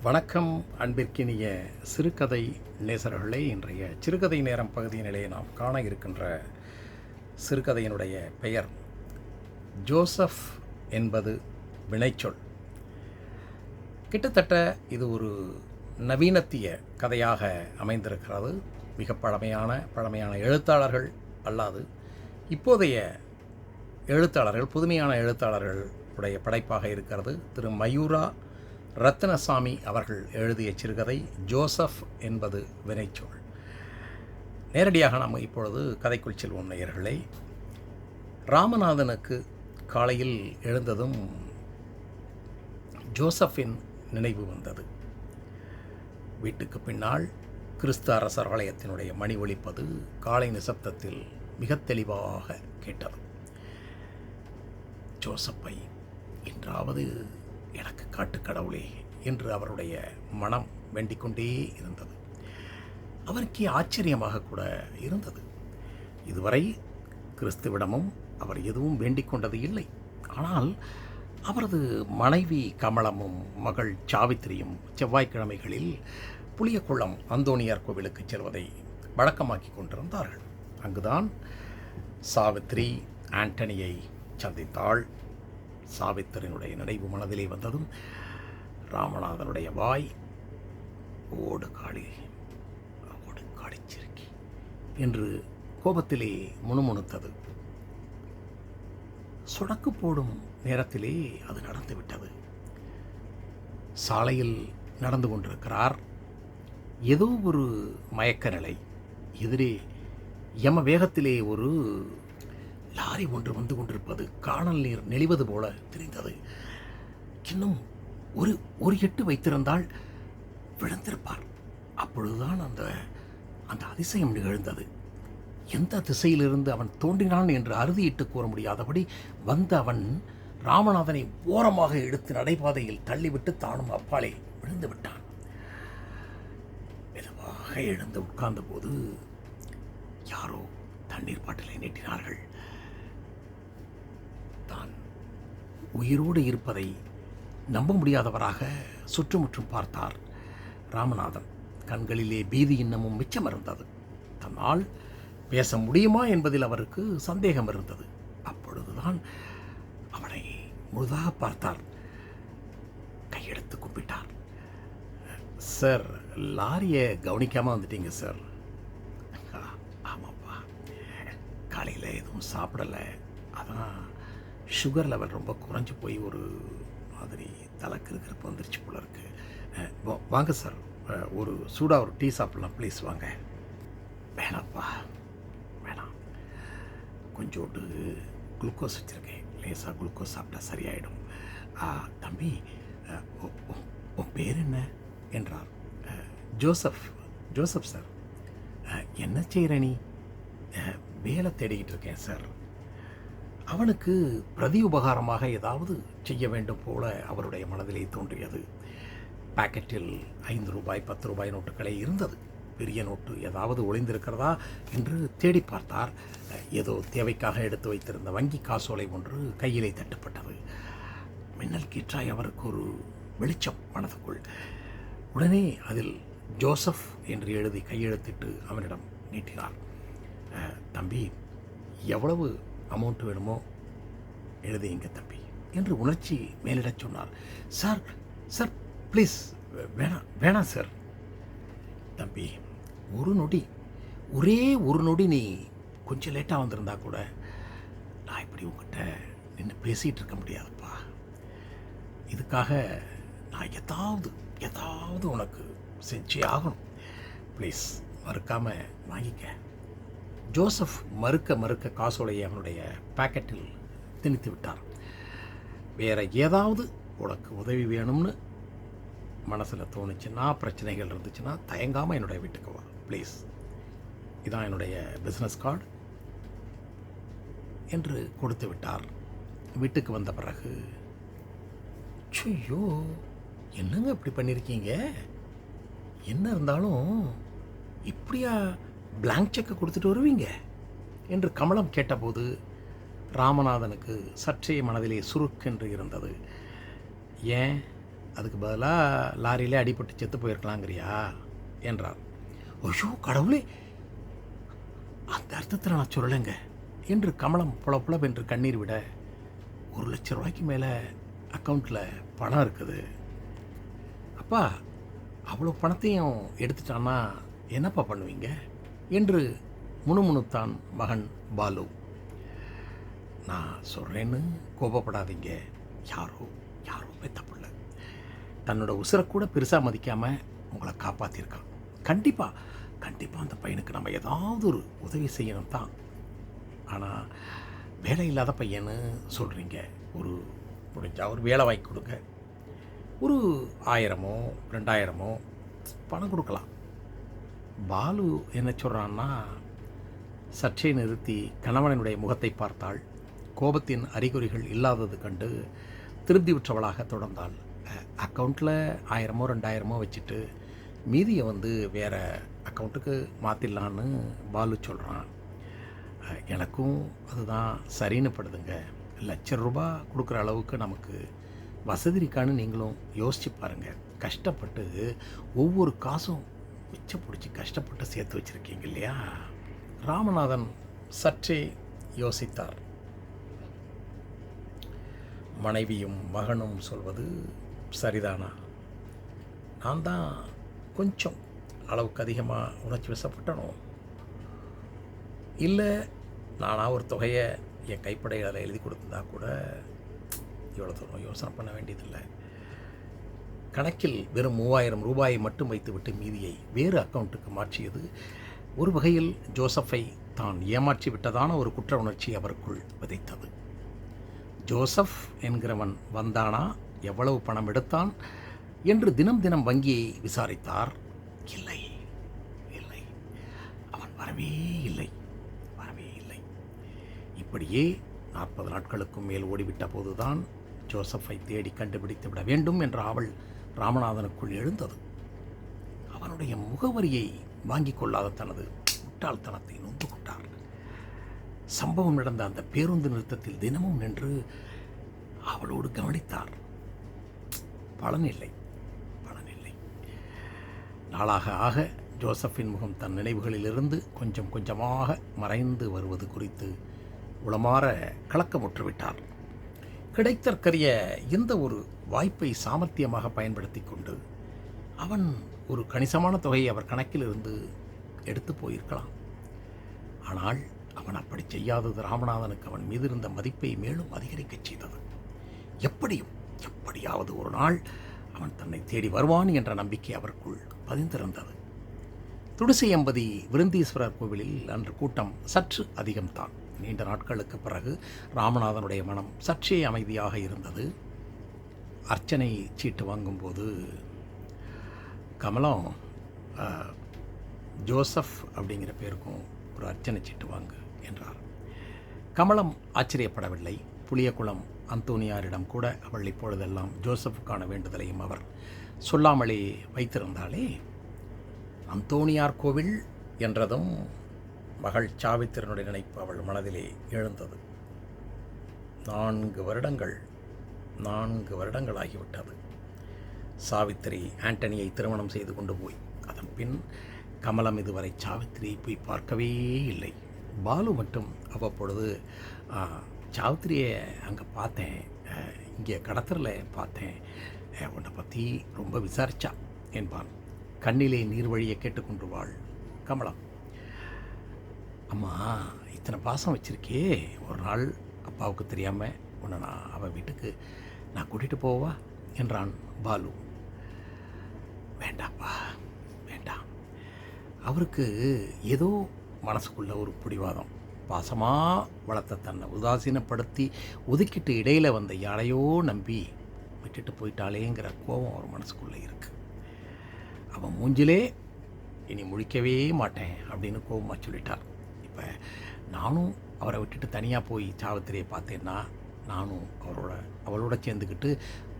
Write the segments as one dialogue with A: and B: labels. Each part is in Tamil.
A: வணக்கம் அன்பிற்கினிய சிறுகதை நேசர்களே. இன்றைய சிறுகதை நேரம் பகுதியினிலே நாம் காண இருக்கின்ற சிறுகதையினுடைய பெயர் ஜோசப் என்பது வினைச்சொல். கிட்டத்தட்ட இது ஒரு நவீனத்திய கதையாக அமைந்திருக்கிறது. மிக பழமையான எழுத்தாளர்கள் அல்லாது இப்போதைய எழுத்தாளர்கள், புதுமையான எழுத்தாளர்களுடைய படைப்பாக இருக்கிறது. திரு மயூரா ரத்னசாமி அவர்கள் எழுதிய சிறுகதை ஜோசப் என்பது வினைச்சொல். நேரடியாக நாம் இப்பொழுது கதைக்குள் செல்வோம் நேயர்களே. ராமநாதனுக்கு காலையில் எழுந்ததும் ஜோசப்பின் நினைவு வந்தது. வீட்டுக்கு பின்னால் கிறிஸ்து அரசர் ஆலயத்தினுடைய மணி ஒலிப்பது காலை நிசப்தத்தில் மிக தெளிவாக கேட்டது. ஜோசப்பை இன்றாவது எனக்கு காட்டு கடவுளே என்று அவருடைய மனம் வேண்டிக்கொண்டே இருந்தது. அவருக்கே ஆச்சரியமாக கூட இருந்தது. இதுவரை கிறிஸ்துவிடமும் அவர் எதுவும் வேண்டிக் கொண்டது இல்லை. ஆனால் அவரது மனைவி கமலமும் மகள் சாவித்திரியும் செவ்வாய்க்கிழமைகளில் புளியக்குளம் அந்தோணியார் கோவிலுக்கு செல்வதை வழக்கமாக்கி கொண்டிருந்தார்கள். அங்குதான் சாவித்திரி ஆண்டனியை சந்தித்தாள். சாவித்திரனுடைய நினைவு மனதிலே வந்ததும் ராமநாதனுடைய வாய் ஓடு காளிச்சிருக்கி என்று கோபத்திலே முணுமுணுத்தது. சொடக்கு போடும் நேரத்திலே அது நடந்துவிட்டது. சாலையில் நடந்து கொண்டிருக்கிறார். ஏதோ ஒரு மயக்க நிலை. எதிரே யம வேகத்திலே ஒரு லாரி ஒன்று வந்து கொண்டிருப்பது காணல் நீர் நெளிவது போல தெரிந்தது. இன்னும் ஒரு எட்டு வைத்திருந்தால் விழுந்திருப்பார். அப்பொழுதுதான் அந்த அதிசயம் நிகழ்ந்தது. எந்த திசையிலிருந்து அவன் தோன்றினான் என்று அறுதியிட்டு கூற முடியாதபடி வந்த அவன் ராமநாதனை ஓரமாக எடுத்து நடைபாதையில் தள்ளிவிட்டு தானும் அப்பாலே விழுந்து விட்டான். மெதுவாக எழுந்து உட்கார்ந்த போது யாரோ தண்ணீர் பாட்டிலை நீட்டினார்கள். தான் உயிரோடு இருப்பதை நம்ப முடியாதவராக சுற்றுமுற்றும் பார்த்தார் ராமநாதன். கண்களிலே பீதி இன்னமும் மிச்சம் இருந்தது. தன்னால் பேச முடியுமா என்பதில் அவருக்கு சந்தேகம் இருந்தது. அப்பொழுதுதான் அவனை முழுதாக பார்த்தார். கையெடுத்து கும்பிட்டார். சார், லாரியை கவனிக்காமல் வந்துட்டீங்க சார். ஆமாப்பா, காலையில் எதுவும் சாப்பிடலை. அதான் சுகர் லெவல் ரொம்ப குறைஞ்சி போய் ஒரு மாதிரி தலைக்கிருக்கிறப்ப வந்துருச்சு போல இருக்கு. வாங்க சார், ஒரு சூடாக ஒரு டீ சாப்பிடலாம் ப்ளீஸ். வாங்க. வேணாப்பா, வேணாம். கொஞ்சோண்டு குளுக்கோஸ் வச்சுருக்கேன். லேசாக குளுக்கோஸ் சாப்பிட்டா சரியாயிடும். தம்பி, உன் பேர் என்ன என்றார். Joseph sir. என்ன செய்கிற நீ? வேலை தேடிக்கிட்டு இருக்கேன் சார். அவனுக்கு பிரதி உபகாரமாக ஏதாவது செய்ய வேண்டும் போல அவருடைய மனதிலே தோன்றியது. பாக்கெட்டில் 5 ரூபாய் 10 ரூபாய் நோட்டுகளே இருந்தது. பெரிய நோட்டு ஏதாவது ஒளிந்திருக்கிறதா என்று தேடி பார்த்தார். ஏதோ தேவைக்காக எடுத்து வைத்திருந்த வங்கி காசோலை ஒன்று கையிலே தட்டுப்பட்டது. மின்னல் கீற்றாய் அவருக்கு ஒரு வெளிச்சம் மனதுக்குள். உடனே அதில் ஜோசப் என்று எழுதி கையெழுத்திட்டு அவனிடம் நீட்டினார். தம்பி, எவ்வளவு அமௌண்ட் வேணுமோ எழுதிங்க தம்பி என்று உணர்ச்சி மேலிடச் சொன்னார். சார் ப்ளீஸ், வேணாம் சார். தம்பி, ஒரே ஒரு நொடி நீ கொஞ்சம் லேட்டாக வந்திருந்தா கூட நான் இப்படி உங்ககிட்ட நின்று பேசிகிட்டு இருக்க முடியாதுப்பா. இதுக்காக நான் ஏதாவது உனக்கு செஞ்சே ஆகணும். ப்ளீஸ், மறுக்காமல் வாங்கிக்க. ஜோசப் மறுக்க காசோலையை அவனுடைய பாக்கெட்டில் திணித்து விட்டார். வேறு ஏதாவது உனக்கு உதவி வேணும்னு மனசில் தோணுச்சுன்னா, பிரச்சனைகள் இருந்துச்சுன்னா தயங்காமல் என்னுடைய வீட்டுக்கு வா ப்ளீஸ். இதான் என்னுடைய பிஸ்னஸ் கார்டு என்று கொடுத்து விட்டார். வீட்டுக்கு வந்த பிறகு, ஐயோ, என்னங்க இப்படி பண்ணியிருக்கீங்க? என்ன இருந்தாலும் இப்படியா பிளாங்க் செக்கை கொடுத்துட்டு வருவீங்க என்று கமலம் கேட்டபோது ராமநாதனுக்கு சற்றே மனதிலே சுருக்கென்று இருந்தது. ஏன் அதுக்கு பதிலாக லாரியிலே அடிபட்டு செத்து போயிருக்கலாங்கிறியா என்றார். ஐயோ கடவுளே, அந்த அர்த்தத்தில் நான் சொல்லலைங்க என்று கமலம் புலப்புலவென்று கண்ணீர் விட, 1,00,000 ரூபாய்க்கு மேலே அக்கௌண்ட்டில் பணம் இருக்குது. அப்பா, அவ்வளோ பணத்தையும் எடுத்துட்டான்னா என்னப்பா பண்ணுவீங்க என்று முணுமுணுத்தான் மகன் பாலு. நான் சொல்கிறேன்னு கோபப்படாதீங்க. யாரோ பெத்த பிள்ளை தன்னோட உசுரை கூட பெருசாக மதிக்காமல் உங்களை காப்பாற்றிருக்கான். கண்டிப்பாக அந்த பையனுக்கு நம்ம ஏதாவது ஒரு உதவி செய்யணும் தான். ஆனால் வேலை இல்லாத பையன்னு சொல்கிறீங்க. முடிஞ்சா ஒரு வேலை வாங்கி கொடுங்க. ஒரு 1000மோ 2000மோ பணம் கொடுக்கலாம். பாலு என்ன சொல்கிறான்னா, சற்றே நிறுத்தி கணவனுடைய முகத்தை பார்த்தாள். கோபத்தின் அறிகுறிகள் இல்லாதது கண்டு திருப்தியுற்றவளாக தொடர்ந்தாள். அக்கௌண்ட்டில் 1000மோ 2000மோ வச்சுட்டு மீதியை வேறு அக்கௌண்ட்டுக்கு மாற்றிடலான்னு பாலு சொல்கிறான். எனக்கும் அதுதான் சரின்னு படுதுங்க. 1,00,000 ரூபா கொடுக்குற அளவுக்கு நமக்கு வசதி இருக்கான்னு நீங்களும் யோசிச்சு பாருங்கள். கஷ்டப்பட்டு ஒவ்வொரு காசும் மிச்சம் பிடிச்சி கஷ்டப்பட்டு சேர்த்து வச்சுருக்கீங்க இல்லையா? ராமநாதன் சற்றே யோசித்தார். மனைவியும் மகனும் சொல்வது சரிதானா? நான் தான் கொஞ்சம் அளவுக்கு அதிகமாக உணர்ச்சி வசப்பட்டனோ? இல்லை நானாக ஒரு தொகையை என் கைப்படையில் எழுதி கொடுத்ததா கூட இவ்வளோ தூரம் யோசனை பண்ண வேண்டியதில்லை. கணக்கில் வெறும் 3000 ரூபாயை மட்டும் வைத்துவிட்டு மீதியை வேறு அக்கௌண்ட்டுக்கு மாற்றியது ஒரு வகையில் ஜோசப்பை தான் ஏமாற்றி விட்டதான ஒரு குற்ற உணர்ச்சி அவருக்குள் விதைத்தது. ஜோசப் என்கிறவன் வந்தானா, எவ்வளவு பணம் எடுத்தான் என்று தினம் வங்கியை விசாரித்தார். இல்லை, அவன் வரவே இல்லை. இப்படியே 40 நாட்களுக்கும் மேல் ஓடிவிட்ட போதுதான் ஜோசப்பை தேடி கண்டுபிடித்து விட வேண்டும் என்ற ஆவல் ராமநாதனுக்குள் எழுந்தது. அவனுடைய முகவரியை வாங்கிக் கொள்ளாத தனது முட்டாள்தனத்தை நொந்து கொண்டார். சம்பவம் நடந்த அந்த பேருந்து நிறுத்தத்தில் தினமும் நின்று அவளோடு கவனித்தார். பலனில்லை. நாளாக ஆக ஜோசப்பின் முகம் தன் நினைவுகளிலிருந்து கொஞ்சமாக மறைந்து வருவது குறித்து உளமாற கலக்கமுற்றுவிட்டார். கிடைத்தற்கரிய இந்த ஒரு வாய்ப்பை சாமர்த்தியமாக பயன்படுத்தி கொண்டு அவன் ஒரு கணிசமான தொகையை அவர் கணக்கிலிருந்து எடுத்து போயிருக்கலாம். ஆனால் அவன் அப்படி செய்யாதது ராமநாதனுக்கு அவன் மீது இருந்த மதிப்பை மேலும் அதிகரிக்கச் செய்தது. எப்படியாவது ஒரு நாள் அவன் தன்னை தேடி வருவான் என்ற நம்பிக்கை அவருக்குள் பதிந்திருந்தது. துடுசையம்பதி விருந்தீஸ்வரர் கோவிலில் அன்று கூட்டம் சற்று அதிகம்தான். நீண்ட நாட்களுக்கு பிறகு ராமநாதனுடைய மனம் சற்றே அமைதியாக இருந்தது. அர்ச்சனை சீட்டு வாங்கும்போது கமலம், ஜோசப் அப்படிங்கிற பேருக்கும் ஒரு அர்ச்சனை சீட்டு வாங்கு என்றார். கமலம் ஆச்சரியப்படவில்லை. புளியகுளம் அந்தோனியாரிடம் கூட அவள் இப்பொழுதெல்லாம் ஜோசப்புக்கான வேண்டுதலையும் அவர் சொல்லாமலே வைத்திருந்தாளே. அந்தோனியார் கோவில் என்றதும் மகள் சாவித்திரனுடைய நினைப்பு அவள் மனதிலே எழுந்தது. 4 வருடங்கள் ஆகிவிட்டது. சாவித்திரி ஆண்டனியை திருமணம் செய்து கொண்டு போய் அதன் பின் கமலம் இதுவரை சாவித்திரியை போய் பார்க்கவே இல்லை. பாலு மட்டும் அவ்வப்பொழுது சாவித்திரியை அங்கே பார்த்தேன், இங்கே கடத்தரில் பார்த்தேன், உன்னை பற்றி ரொம்ப விசாரிச்சா என்பான். கண்ணிலே நீர் வழியை கேட்டுக்கொண்டுவாள் கமலம். அம்மா, இத்தனை பாசம் வச்சிருக்கே, ஒரு நாள் அப்பாவுக்கு தெரியாமல் உன்னை அவன் வீட்டுக்கு நான் கூட்டிகிட்டு போவா என்றான் பாலு. வேண்டாப்பா, வேண்டாம். அவருக்கு ஏதோ மனசுக்குள்ள ஒரு பிடிவாதம். பாசமாக வளர்த்த தன்னை உதாசீனப்படுத்தி ஒதுக்கிட்டு இடையில் வந்த யாரையோ நம்பி விட்டுட்டு போயிட்டாளேங்கிற கோபம் அவர் மனசுக்குள்ளே இருக்குது. அவன் மூஞ்சிலே இனி முழிக்கவே மாட்டேன் அப்படின்னு கோபமாக சொல்லிட்டார். இப்போ நானும் அவரை விட்டுட்டு தனியாக போய் சாவித்திரியை பார்த்தேன்னா நானும் அவளோட சேர்ந்துக்கிட்டு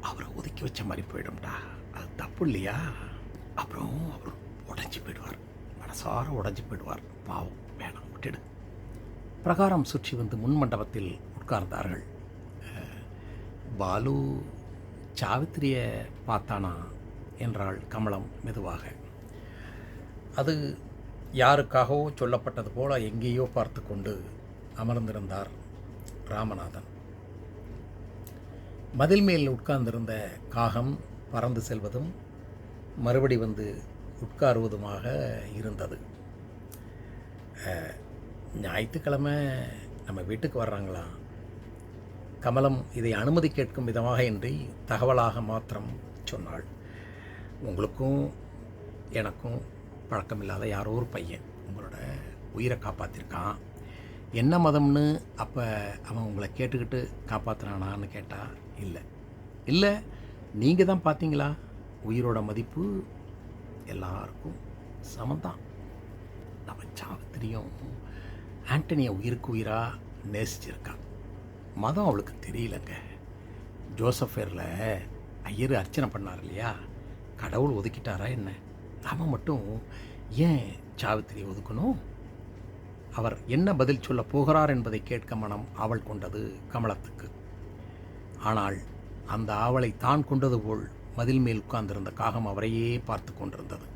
A: அவரை ஒதுக்கி வச்ச மாதிரி போயிடும்டா. அது தப்பு இல்லையா? அப்புறம் அவர் உடஞ்சி போயிடுவார், மனசார உடஞ்சி போயிடுவார். பாவம், வேணாம், விட்டுடு. பிரகாரம் சுற்றி வந்து முன் மண்டபத்தில் உட்கார்ந்தார்கள். பாலு சாவித்திரியை பார்த்தானா என்றாள் கமலம் மெதுவாக. அது யாருக்காகவோ சொல்லப்பட்டது போல எங்கேயோ பார்த்து கொண்டு அமர்ந்திருந்தார் ராமநாதன். மதில் மேல் உட்கார்ந்திருந்த காகம் பறந்து செல்வதும் மறுபடி வந்து உட்காருவதுமாக இருந்தது. ஞாயிற்றுக்கிழமை நம்ம வீட்டுக்கு வர்றாங்களா? கமலம் இதை அனுமதி கேட்கும் விதமாக இன்றி தகவலாக மாத்திரம் சொன்னாள். உங்களுக்கும் எனக்கும் பழக்கமில்லாத யாரோ ஒரு பையன் உங்களோட உயிரை காப்பாற்றிருக்கான். என்ன மதம்னு அப்போ அவன் உங்களை கேட்டுக்கிட்டு காப்பாற்றினானான்னு கேட்டால் இல்லை நீங்கள் தான் பார்த்தீங்களா? உயிரோட மதிப்பு எல்லாருக்கும் சமந்தான். நம்ம சாவித்திரியும் ஆண்டனியை உயிருக்கு உயிராக நேசிச்சிருக்கான். மதம் அவளுக்கு தெரியலங்க. ஜோசஃபேரில் ஐயர் அர்ச்சனை பண்ணார் இல்லையா, கடவுள் ஒதுக்கிட்டாரா என்ன? அவன் மட்டும் ஏன் சாவித்திரியை ஒதுக்கணும்? அவர் என்ன பதில் சொல்ல போகிறார் என்பதை கேட்க மனம் ஆவல் கொண்டது கமலத்துக்கு. ஆனால் அந்த ஆவலை தான் கொண்டது போல் மதில் மேல் உட்கார்ந்திருந்த காகம் அவரையே பார்த்து கொண்டிருந்தது.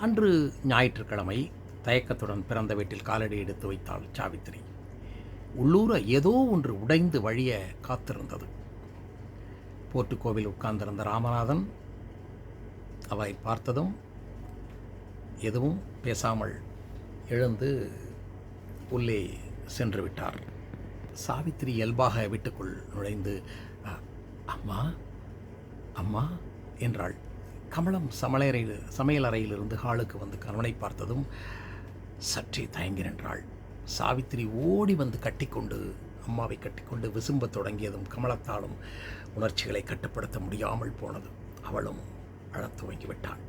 A: அன்று ஞாயிற்றுக்கிழமை தயக்கத்துடன் பிறந்த வீட்டில் காலடி எடுத்து வைத்தாள் சாவித்திரி. உள்ளூர ஏதோ ஒன்று உடைந்து வழிய காத்திருந்தது. போர்ட்டுக்கோவில் உட்கார்ந்திருந்த ராமநாதன் அவரை பார்த்ததும் எதுவும் பேசாமல் எழுந்து உள்ளே சென்று விட்டார். சாவித்திரி இயல்பாக வீட்டுக்குள் நுழைந்து அம்மா அம்மா என்றாள். கமலம் சமையலறையிலிருந்து ஹாலுக்கு வந்து கணவனை பார்த்ததும் சற்றே தயங்கி நின்றாள். சாவித்திரி ஓடி வந்து கட்டிக்கொண்டு அம்மாவை கட்டிக்கொண்டு விசும்பத் தொடங்கியதும் கமலத்தாலும் உணர்ச்சிகளை கட்டுப்படுத்த முடியாமல் போனது. அவளும் அழத் துவங்கிவிட்டாள்.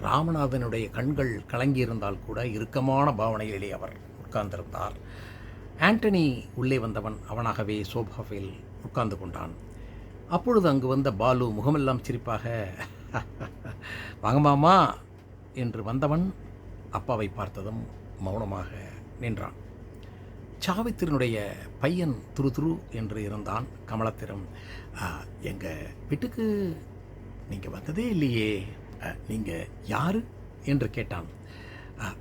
A: ராமநாதனுடைய கண்கள் கலங்கியிருந்தால் கூட இறுக்கமான பாவனையிலே அவர் உட்கார்ந்திருந்தார். ஆண்டனி உள்ளே வந்தவன் அவனாகவே சோஃபாவில் உட்கார்ந்து கொண்டான். அப்பொழுது அங்கு வந்த பாலு முகமெல்லாம் சிரிப்பாக வாங்க மாமா என்று வந்தவன் அப்பாவை பார்த்ததும் மௌனமாக நின்றான். சாவித்திரனுடைய பையன் துரு துரு என்று இருந்தான். கமலத்திரம் எங்கள் வீட்டுக்கு நீங்கள் வந்ததே இல்லையே, நீங்கள் யார் என்று கேட்டான்.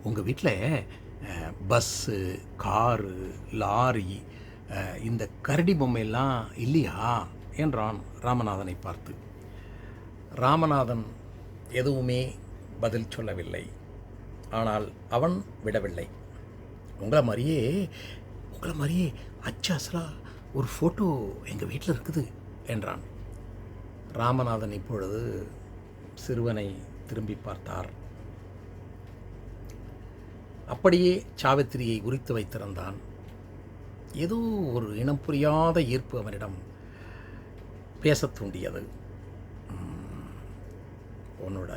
A: உங்கள் வீட்டில் பஸ்ஸு, காரு, லாரி, இந்த கரடி பொம்மையெல்லாம் இல்லையா என்றான் ராமநாதனை பார்த்து. ராமநாதன் எதுவுமே பதில் சொல்லவில்லை. ஆனால் அவன் விடவில்லை. உங்களை மாதிரியே அச்சு அசலா ஒரு ஃபோட்டோ எங்கள் வீட்டில் இருக்குது என்றான். ராமநாதன் இப்பொழுது சிறுவனை திரும்பி பார்த்தார். அப்படியே சாவித்திரியை உரித்து வைத்திருந்தான். ஏதோ ஒரு இனம் புரியாத ஈர்ப்பு அவனிடம் பேசத் தூண்டியது. உன்னோட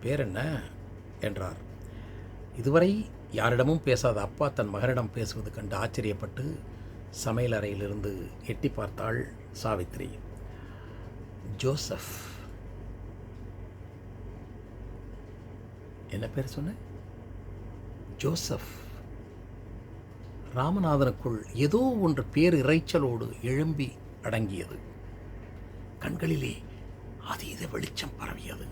A: பேர் என்ன என்றார். இதுவரை யாரிடமும் பேசாத அப்பா தன் மகனிடம் பேசுவது கண்டு ஆச்சரியப்பட்டு சமையலறையிலிருந்து எட்டி பார்த்தாள் சாவித்திரி. ஜோசப். என்ன பேர் சொன்ன? ஜோசப். ராமநாதனுக்குள் ஏதோ ஒன்று பேர் இறைச்சலோடு எழும்பி அடங்கியது. கண்களிலே அதீத வெளிச்சம் பரவியது.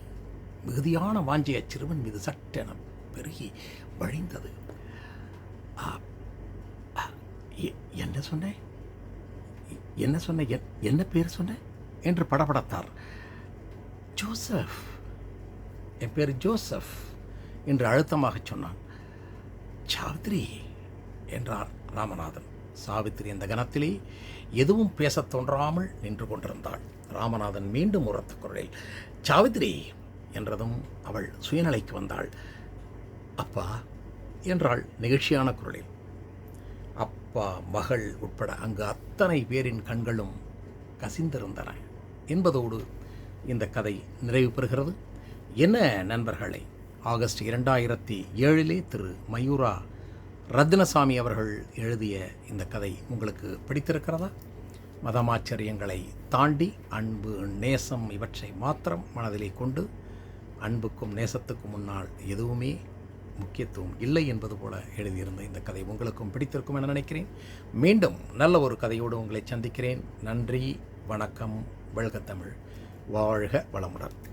A: மிகுதியான வாஞ்சிய சிறுவன் மீது சட்டென பெருகி வழிந்தது. என்ன சொன்ன? என்ன பேர் சொன்ன என்று படபடத்தார். ஜோசப், என் பேர் ஜோசப் என்று அழுத்தமாக சொன்னான். சாவித்திரி என்றார் ராமநாதன். சாவித்திரி அந்த கணத்திலே எதுவும் பேசத் தோன்றாமல் நின்று கொண்டிருந்தாள். ராமநாதன் மீண்டும் உரத்த குரலில் சாவித்திரி என்றதும் அவள் சுயநிலைக்கு வந்தாள். அப்பா என்றாள் நெகிழ்ச்சியான குரலில். அப்பா, மகள் உட்பட அங்கு அத்தனை பேரின் கண்களும் கசிந்திருந்தன என்பதோடு இந்த கதை நிறைவு பெறுகிறது. என்ன நண்பர்களே, ஆகஸ்ட் 2007 திரு மயூரா ரத்னசாமி அவர்கள் எழுதிய இந்த கதை உங்களுக்கு பிடித்திருக்கிறதா? மதமாச்சரியங்களை தாண்டி அன்பு, நேசம் இவற்றை மாத்திரம் மனதிலே கொண்டு அன்புக்கும் நேசத்துக்கும் முன்னால் எதுவுமே முக்கியத்துவம் இல்லை என்பது போல எழுதியிருந்த இந்த கதை உங்களுக்கும் பிடித்திருக்கும் என நினைக்கிறேன். மீண்டும் நல்ல ஒரு கதையோடு உங்களை சந்திக்கிறேன். நன்றி, வணக்கம், வெல்க தமிழ், வாழ்க வளமுடன்.